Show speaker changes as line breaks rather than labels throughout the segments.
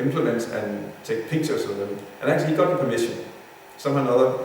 implements and take pictures of them. And actually he got the permission, somehow or another,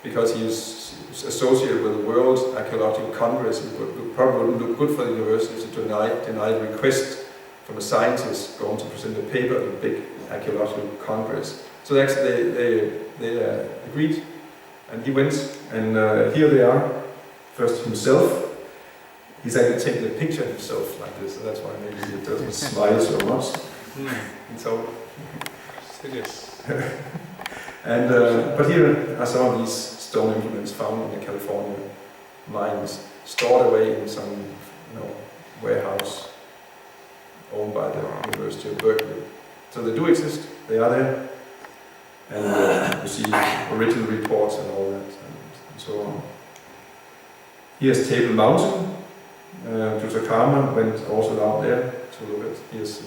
because he was associated with the World Archaeological Congress. It probably wouldn't look good for the university to deny a request from a scientist going to present a paper at a big archaeological congress. So actually they agreed, and he went, and here they are. First himself. He's actually taking a picture of himself like this, so that's why maybe he doesn't smile so much. And so,
serious.
And but here are some of these stone implements found in the California mines, stored away in some warehouse owned by the University of Berkeley. So they do exist, they are there, and you see original reports and all that, and so on. Here's Table Mountain. Tutankhamun went also down there to look at. Here's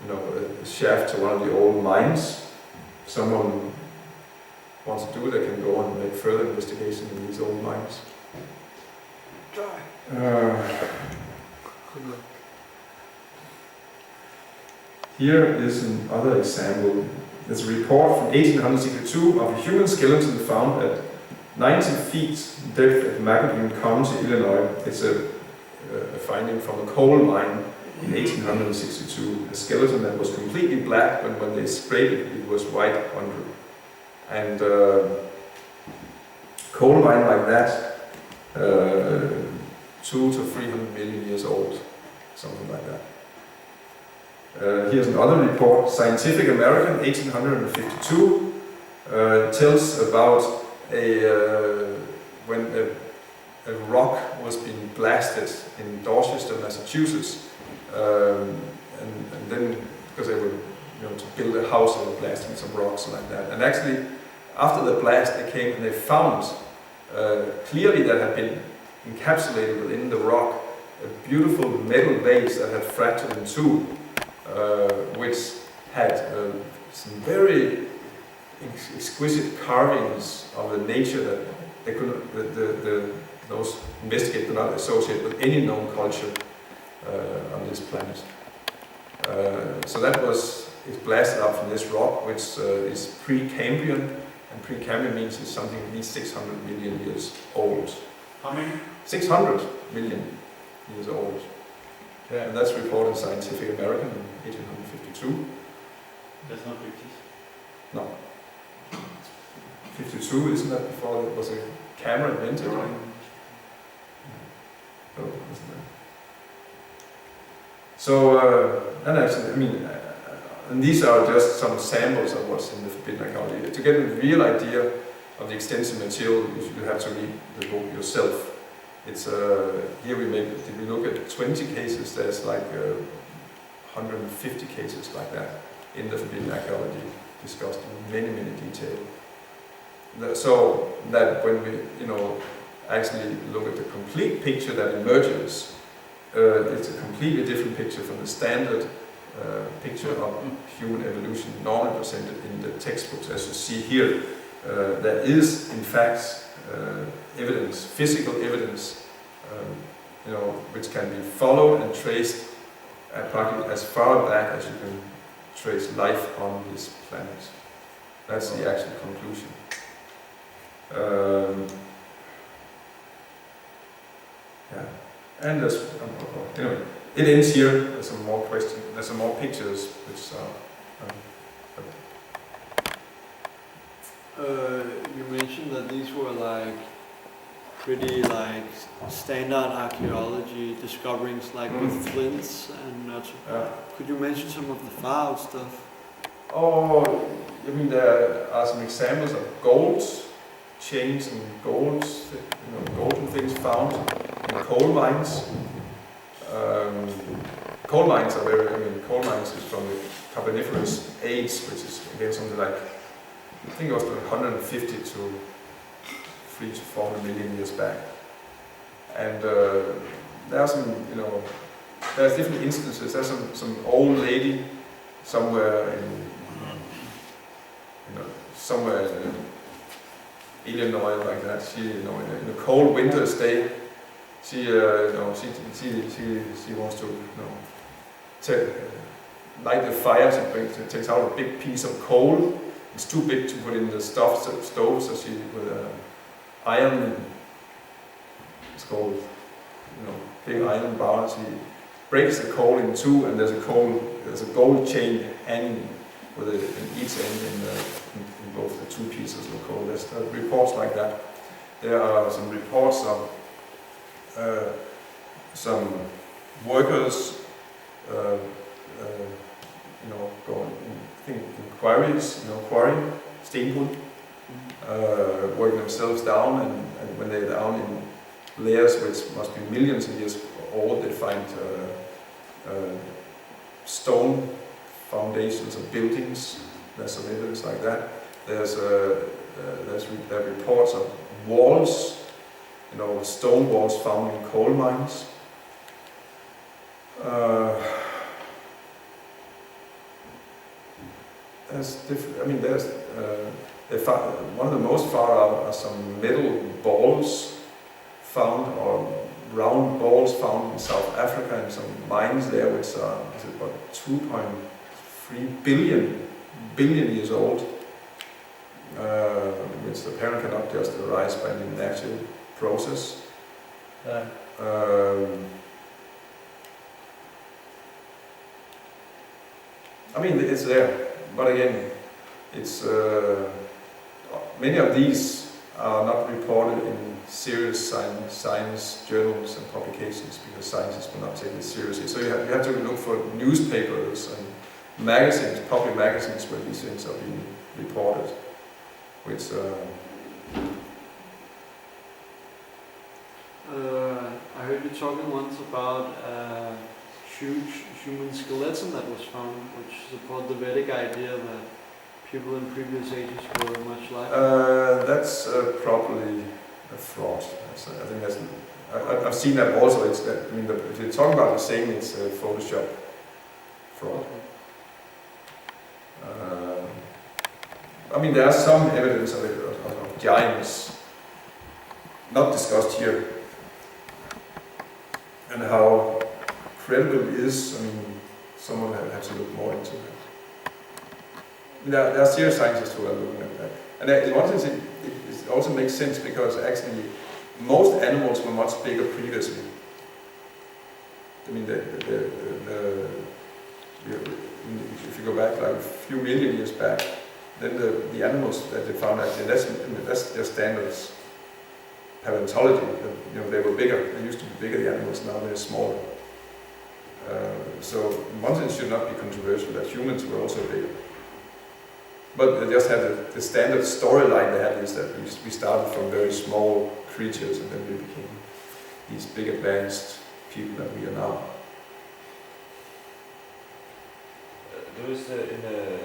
a shaft to one of the old mines. If someone wants to do it, they can go and make further investigation in these old mines. Here is another example. There's a report from 1862 of a human skeleton found at 90 feet depth at Macon County, Illinois. It's a finding from a coal mine in 1862. A skeleton that was completely black, but when they sprayed it, it was white under. And coal mine like that, 200 to 300 million years old, something like that. Here's another report, Scientific American, 1852, tells about when a rock was being blasted in Dorchester, Massachusetts, and then because they were to build a house, they were blasting some rocks like that. And actually, after the blast, they came and they found clearly that had been encapsulated within the rock a beautiful metal vase that had fractured in two, which had some very exquisite carvings of a nature that they could, those investigators could not associate with any known culture on this planet. So that was blasted up from this rock, which is pre-Cambrian, and pre-Cambrian means it's something at least 600 million years old.
How many? 600
million years old. Yeah, and that's reported in Scientific American in 1852.
That's not British?
No. 52, isn't that before there was a camera invented? Right? Oh, isn't it? So, and actually, I mean, and these are just some samples of what's in the Forbidden Archaeology. To get a real idea of the extensive material, you have to read the book yourself. It's here we look at 20 cases. There's like 150 cases like that in the Forbidden Archaeology, discussed in many detail. So that when we actually look at the complete picture that emerges, it's a completely different picture from the standard picture of human evolution normally presented in the textbooks. As you see here, there is in fact evidence, physical evidence, which can be followed and traced practically as far back as you can trace life on this planet. That's the actual conclusion. Yeah, and there's anyway. It ends here. There's some more questions. There's some more pictures, which
you mentioned that these were like pretty like standard archaeology discoveries, like with flints and not. Could you mention some of the far out stuff?
Oh, I mean there are some examples of gold chains and golds, golden things found in coal mines. Coal mines are coal mines is from the Carboniferous age, which is again something like, I think it was 150 to 300 to 400 million years back. And there are some, there's different instances. There's some old lady somewhere in Illinois like that. She, in a cold winter's day, she wants to, light the fires, it takes out a big piece of coal. It's too big to put in the stove, so she with an iron, it's called, big iron bar. She breaks the coal in two, and there's a gold chain hanging with it in each end in both the two pieces of coal. There's reports like that. There are some reports of some workers, going in quarries, quarrying, stenbrud, working themselves down, and when they're down in layers which must be millions of years old, they find stone foundations of buildings. There's some evidence like that. There are reports of walls, stone walls found in coal mines. One of the most far out are some metal balls found, or round balls found in South Africa in some mines there, which are about 2.3 billion years old, which apparently cannot just arise by any natural process. It's there, but again, it's many of these are not reported in serious science journals and publications because scientists will not take it seriously. So you have to look for newspapers and magazines, public magazines, where these things are being reported, which
I heard you talking once about huge human skeleton that was found, which supported the Vedic idea that people in previous ages were much like.
That's probably a fraud. I think that's. I've seen that also. It's that. If you're talking about the same, it's a Photoshop fraud. There are some evidence of it, of giants, not discussed here, and how credible it is. Someone has to look more into it. There are serious scientists who are looking at that. And in one sense, it also makes sense because actually most animals were much bigger previously. If you go back like a few million years back, then the animals that they found actually, that's their standards. Paleontology, they were bigger. They used to be bigger, the animals, now they're smaller. So in one sense it should not be controversial that humans were also bigger. But they just had the standard storyline they had is that we started from very small creatures and then we became these big advanced people that we are now.
There is in the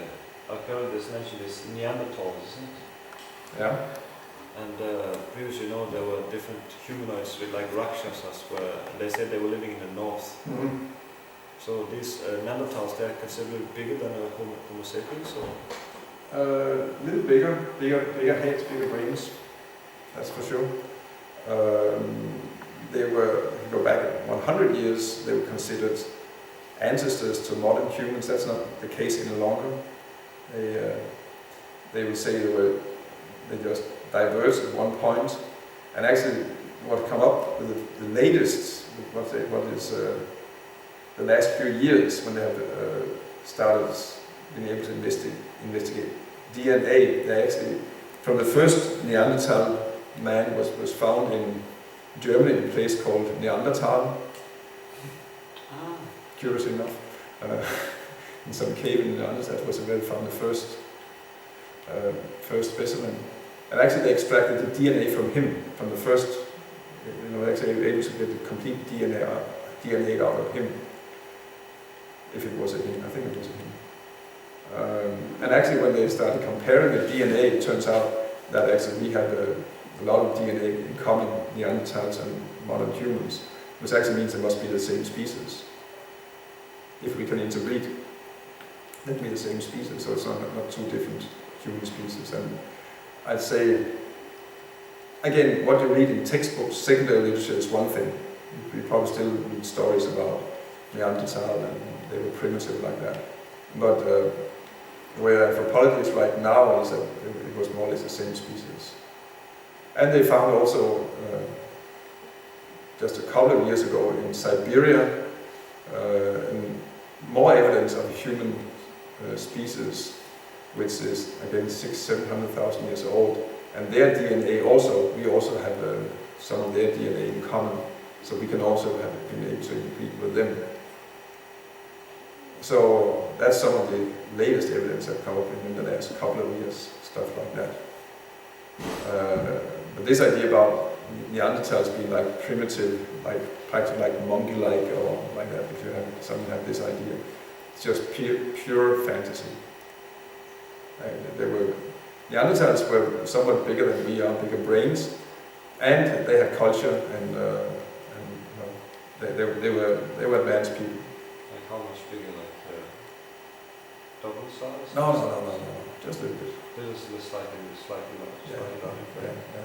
archaeologists mentioned this Neanderthals, isn't it?
Yeah.
And previously, there were different humanoids with like Rakshasas, where they said they were living in the north.
Mm-hmm.
So these Neanderthals, they're considerably bigger than Homo sapiens, or?
A little bigger heads, bigger brains, that's for sure. They were, if you go back 100 years, they were considered ancestors to modern humans. That's not the case any longer. They would say they just diverged at one point, and actually what come up with the latest, what is the last few years when they have started being able to investigate DNA. They actually, from the first Neanderthal man was found in Germany in a place called Neanderthal. Curious enough, in some cave in Neanderthal, that was where they found the first specimen. And actually they extracted the DNA from him, from the first, actually able to get the complete DNA out of him. If it was a him, I think it was a him. And actually when they started comparing the DNA, it turns out that actually we had a lot of DNA in common, Neanderthals and modern humans, which actually means they must be the same species. If we can interbreed, that would be the same species, so it's not two different human species. And I'd say, again, what you read in textbooks, secondary literature is one thing. We probably still read stories about Neanderthal and they were primitive like that. But where anthropology is right now is that it was more or less the same species. And they found also, just a couple of years ago in Siberia, more evidence of a human species, which is again 600,000–700,000 years old. And their DNA also, we also have some of their DNA in common, so we can also have been able to interbreed with them. So that's some of the latest evidence that come up in the last couple of years, stuff like that. But this idea about Neanderthals being like primitive, like practically like monkey-like or like that, if you have someone have this idea, it's just pure fantasy. Neanderthals were somewhat bigger than we are, bigger brains, and they had culture, and they were advanced people.
Like how much bigger, like double size?
No, just a little bit.
This is slightly larger.
Yeah.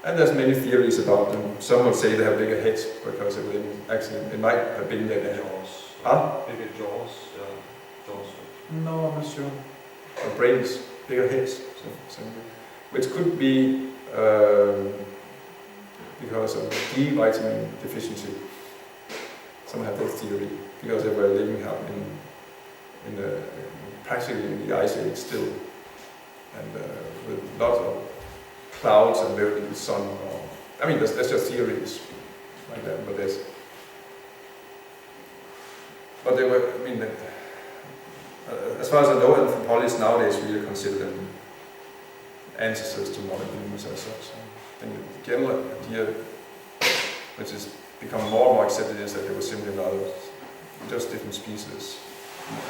And there's many theories about them. Some would say they have bigger heads because it might have been their
jaws. Bigger jaws. Jaws.
No, I'm not sure. Or brains, bigger heads, which could be because of D vitamin deficiency. Some have that theory because they were living out practically in the ice age still, and with lots of clouds and very little sun. I mean, that's just theories like that, but they were. I mean, as far as I know, anthropologists nowadays really consider them ancestors to modern humans as such. I think the general idea, which has become more and more accepted, is that they were simply just different species.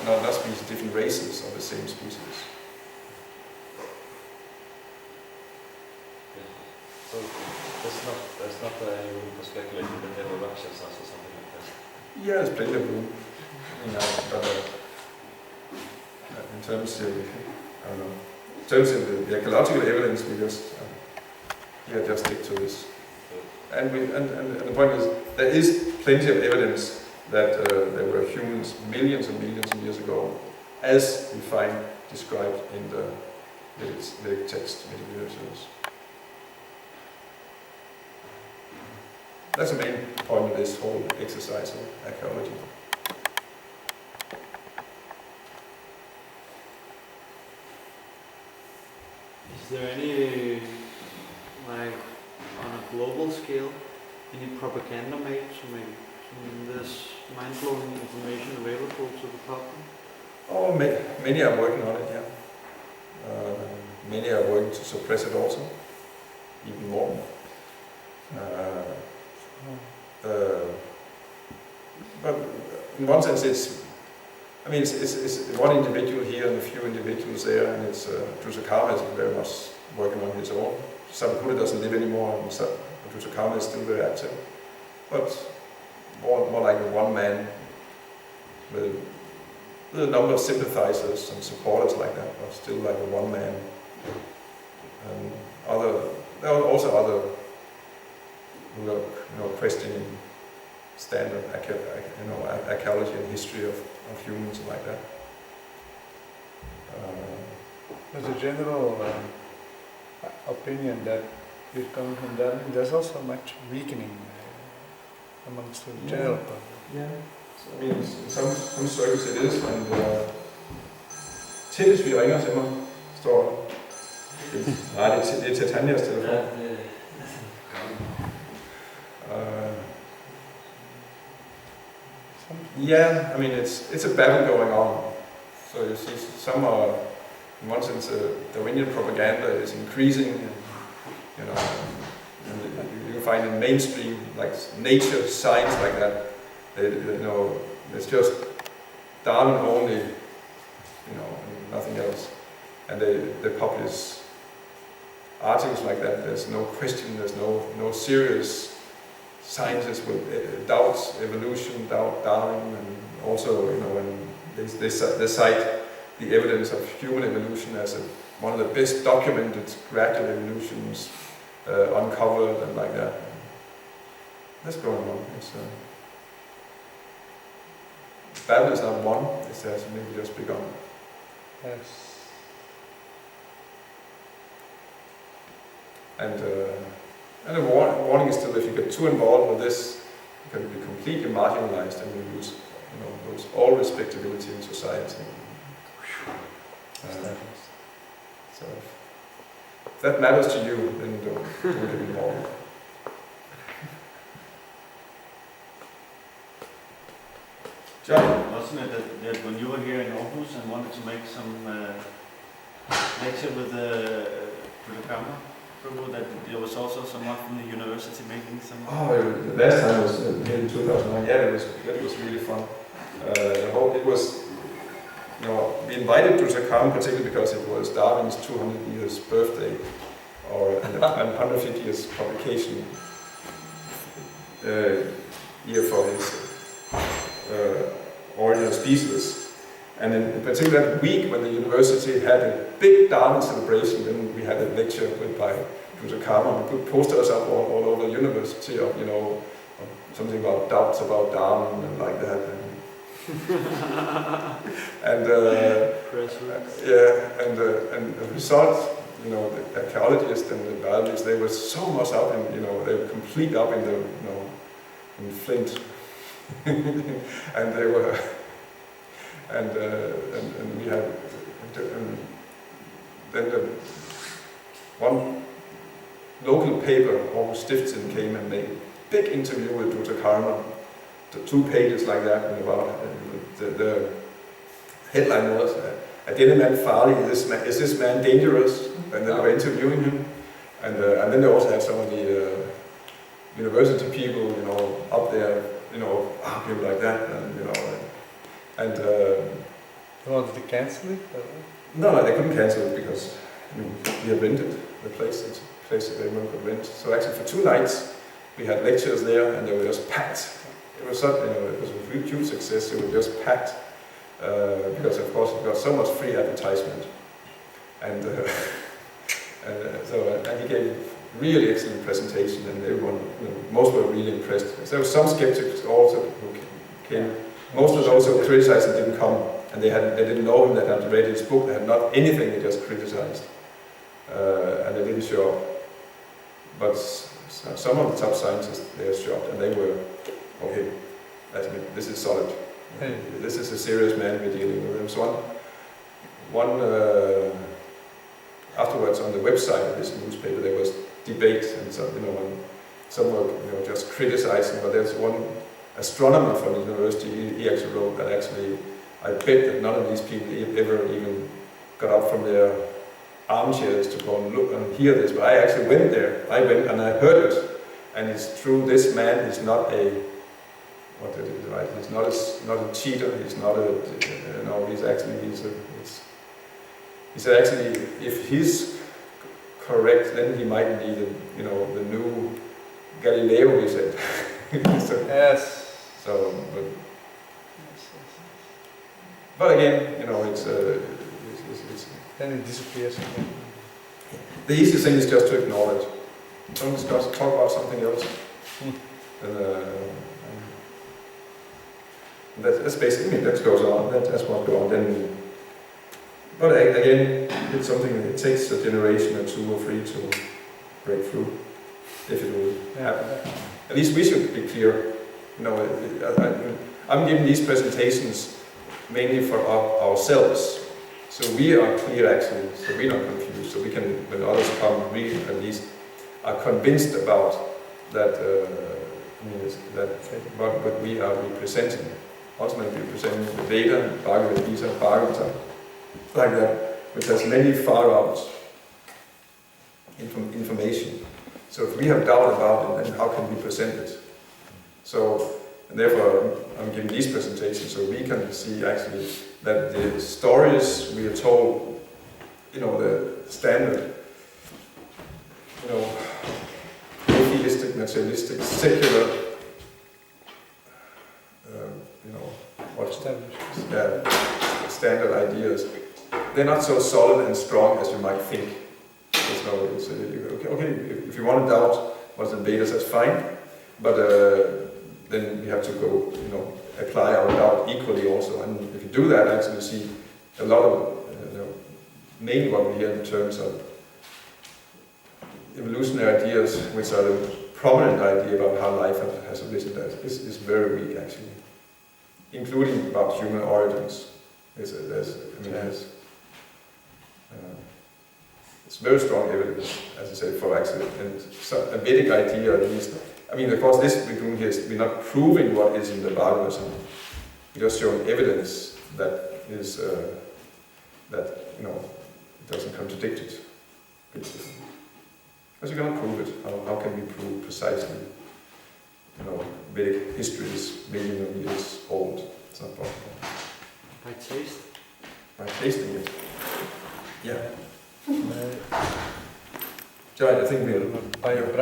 Not species, different races of the same species.
Yeah. So there's not any room for speculating that they were Rakshasas or something like that?
Yeah, there's plenty of room. In terms of, I don't know, in terms of the ecological evidence, we just stick to this. And the point is, there is plenty of evidence that there were humans millions and millions of years ago, as we find described in the Vedic text, Vedic literatures. That's the main point of this whole exercise of archaeology.
Is there any, like, on a global scale, any propaganda made to make this mind-blowing information available to the public?
Oh, many are working on it, yeah. Many are working to suppress it also, even more. But in one sense, it's one individual here and a few individuals there, and it's Drusakarma is very much working on his own. Sabapuda doesn't live anymore, and Drusakarma is still very active, but more like a one man with a number of sympathizers and supporters like that, but still like a one man. And there are also other who are questioning standard archaeology and history of humans and like that.
There's a general opinion that it comes from that. There's also much weakening amongst the general public.
Yeah. So, I mean, in some circles it is, and Tilles vi ringer til mig, står der. Nej, det er til Tanjas telefon. Yeah, I mean, it's a battle going on. So you see, some are, in one sense, Darwinian propaganda is increasing, and you can find in mainstream, like nature, science, like that. It's just Darwin only, nothing else. And they publish articles like that. There's no question. There's no serious scientists will doubt evolution, doubt Darwin, and also, when they cite the evidence of human evolution as one of the best documented gradual evolutions uncovered and like that. That's going on. battle is not won, it has maybe just begun.
Yes.
And a warning is still, if you get too involved with this, you can be completely marginalized and you lose all respectability in society. So if that matters to you, then don't get involved. John?
Wasn't it that when you were here in Aarhus and wanted to make some lecture with Lalitanatha Prabhu, that there was also someone from the university making some...
Oh, the last time was here in 2009. Yeah, it was really fun. It was, we invited Lalitanatha particularly because it was Darwin's 200 years birthday, and 150 years publication year for his Origin of Species. And in particular that week when the university had a big Darwin celebration, then we had a lecture by Lalitanatha, and we put posters up all over the university of, something about doubts about Darwin and like that. And the result, the archaeologists and the biologists, they were so much up in, they were complete up in the, in Flint. And they were, and we had, and then the one local paper, Aarhus Stiftelsen, came and made a big interview with Lalitanatha, 2 pages like that, and about the headline was, "Er denne mand farlig? Is this man dangerous?" And then they were interviewing him, and then they also had some of the university people, up there, people like that, and
They wanted to cancel it?
no, they couldn't cancel it because we had rented the place. It's a place that everyone could rent. So actually, for 2 nights, we had lectures there, and they were just packed. It was such, it was a huge success. It was just packed because, of course, we got so much free advertisement, and he gave a really excellent presentation, and everyone, most were really impressed. There were some skeptics also who came. Most of those who criticized him didn't come, and they didn't know him. They had read his book. They had not anything. They just criticized, and they didn't show up. But some of the top scientists, they showed up, and they were, okay, this is solid.
Hey.
This is a serious man we're dealing with. There was one afterwards on the website of this newspaper, there was debate, and so, when some were just criticizing, but there's one astronomer from the university, he actually wrote that I bet that none of these people ever even got up from their armchairs to go and look and hear this, but I actually went there. I went and I heard it, and it's true. This man is not a He's not a cheater. He's not a he's actually, if he's correct, then he might be the new Galileo, he said. So,
Yes.
So, but again, it's
then it disappears again.
the easiest thing is just to ignore it. Don't talk about something else. That's basically, that goes on. That's what goes on. Then, but again, it's something that it takes a generation or 2 or 3 to break through, if it will happen. At least we should be clear. I'm giving these presentations mainly for ourselves, so we are clear actually, so we're not confused. So we can, when others come, we at least are convinced about that. What we are representing. Ultimately representing the Veda, Bhagavad Gita, Bhagavata, like that, which has many far-out information. So if we have doubt about it, then how can we present it? So, and therefore I'm giving these presentations so we can see actually that the stories we are told, the standard, atheistic, materialistic, secular, standard ideas, they're not so solid and strong as you might think. Okay, if you want to doubt what's in Vedas, that's fine, but then you have to go, apply our doubt equally also. And if you do that, actually you see a lot of, mainly what we hear in terms of evolutionary ideas, which are the prominent idea about how life has arisen, is very weak actually, including about human origins. It's very strong evidence, as I say, for actually, and a Vedic idea at least. I mean, of course, this we're doing here is we're not proving what is in the Bhagavatam. We're just showing evidence that is that doesn't contradict it, basically. Because you cannot prove it. How can we prove precisely? Vedic history is millions of years old. It's not possible.
By taste?
By tasting it. Yeah. Right, I think we'll...
By your